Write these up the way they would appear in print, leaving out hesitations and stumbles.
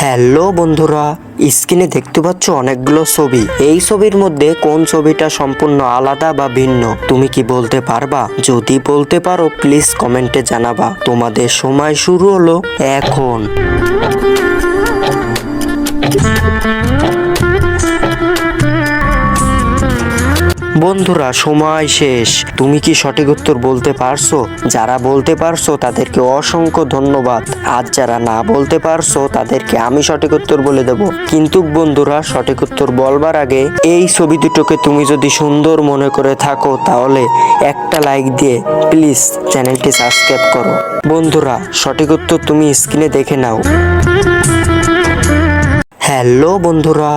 Hello বন্ধুরা, স্ক্রিনে দেখতে পাচ্ছ অনেকগুলো ছবি। এই ছবির মধ্যে কোন ছবিটা সম্পূর্ণ আলাদা বা ভিন্ন তুমি কি বলতে পারবা? যদি বলতে পারো প্লিজ কমেন্টে জানাবা। তোমাদের সময় শুরু হলো এখন। বন্ধুরা সময় শেষ। তুমি কি সঠিক উত্তর বলতে পারছো? যারা বলতে পারছো তাদেরকে অসংখ্য ধন্যবাদ। আর যারা না বলতে পারছো তাদেরকে আমি সঠিক উত্তর বলে দেব। কিন্তু বন্ধুরা সঠিক উত্তর বলবার আগে এই ছবি দুটোকে তুমি যদি সুন্দর মনে করে থাকো তাহলে একটা লাইক দিয়ে প্লিজ চ্যানেলটি সাবস্ক্রাইব করো। বন্ধুরা সঠিক উত্তর তুমি স্ক্রিনে দেখে নাও। হ্যালো বন্ধুরা,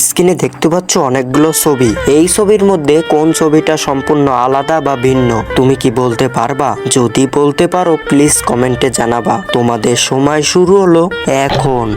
স্ক্রিনে দেখতে পাচ্ছ অনেকগুলো ছবি। এই ছবির মধ্যে কোন ছবিটা সম্পূর্ণ আলাদা বা ভিন্ন তুমি কি বলতে পারবা? যদি বলতে পারো প্লিজ কমেন্টে জানাবা। তোমাদের সময় শুরু হলো এখন।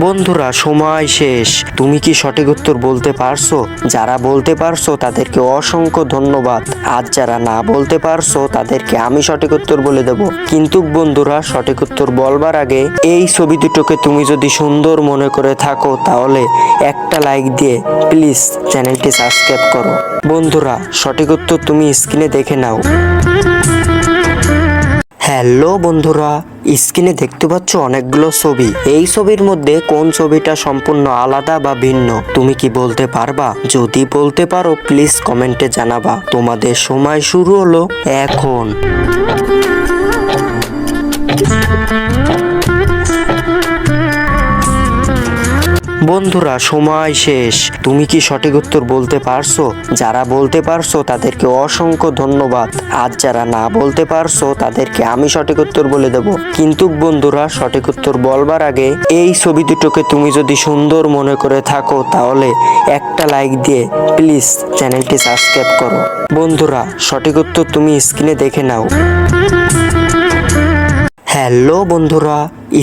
বন্ধুরা সময় শেষ। তুমি কি সঠিক উত্তর বলতে পারছো? যারা বলতে পারছো তাদেরকে অসংখ্য ধন্যবাদ। আর যারা না বলতে পারছো তাদেরকে আমি সঠিক উত্তর বলে দেব। কিন্তু বন্ধুরা সঠিক উত্তর বলবার আগে এই ছবি দুটোকে তুমি যদি সুন্দর মনে করে থাকো তাহলে একটা লাইক দিয়ে প্লিজ চ্যানেলটি সাবস্ক্রাইব করো। বন্ধুরা সঠিক উত্তর তুমি স্ক্রিনে দেখে নাও। হ্যালো বন্ধুরা, স্ক্রিনে দেখতে পাচ্ছ অনেকগুলো ছবি। এই ছবির মধ্যে কোন ছবিটা সম্পূর্ণ আলাদা বা ভিন্ন তুমি কি বলতে পারবা? যদি বলতে পারো প্লিজ কমেন্টে জানাবা। তোমাদের সময় শুরু হলো এখন। বন্ধুরা সময় শেষ। তুমি কি সঠিক উত্তর বলতে পারছো? যারা বলতে পারছো তাদেরকে অসংখ্য ধন্যবাদ। আর যারা না বলতে পারছো তাদেরকে আমি সঠিক উত্তর বলে দেব। কিন্তু বন্ধুরা সঠিক উত্তর বলবার আগে এই ছবি দুটোকে তুমি যদি সুন্দর মনে করে থাকো তাহলে একটা লাইক দিয়ে প্লিজ চ্যানেলটি সাবস্ক্রাইব করো। বন্ধুরা সঠিক উত্তর তুমি স্ক্রিনে দেখে নাও। হ্যালো বন্ধুরা,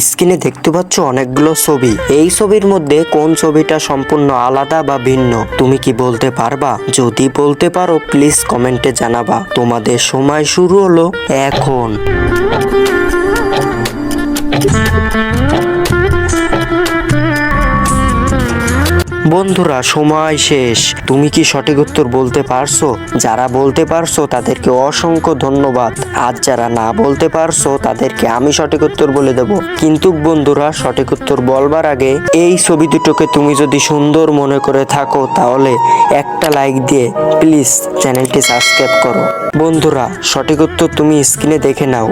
স্ক্রিনে দেখতে পাচ্ছ অনেকগুলো ছবি। এই ছবির মধ্যে কোন ছবিটা সম্পূর্ণ আলাদা বা ভিন্ন তুমি কি বলতে পারবা? যদি বলতে পারো প্লিজ কমেন্টে জানাবা। তোমাদের সময় শুরু হলো এখন। বন্ধুরা সময় শেষ। তুমি কি সঠিক উত্তর বলতে পারছো? যারা বলতে পারছো তাদেরকে অসংখ্য ধন্যবাদ। আর যারা না বলতে পারছো তাদেরকে আমি সঠিক উত্তর বলে দেব। কিন্তু বন্ধুরা সঠিক উত্তর বলবার আগে এই ছবি দুটোকে তুমি যদি সুন্দর মনে করে থাকো তাহলে একটা লাইক দিয়ে প্লিজ চ্যানেলটি সাবস্ক্রাইব করো। বন্ধুরা সঠিক উত্তর তুমি স্ক্রিনে দেখে নাও।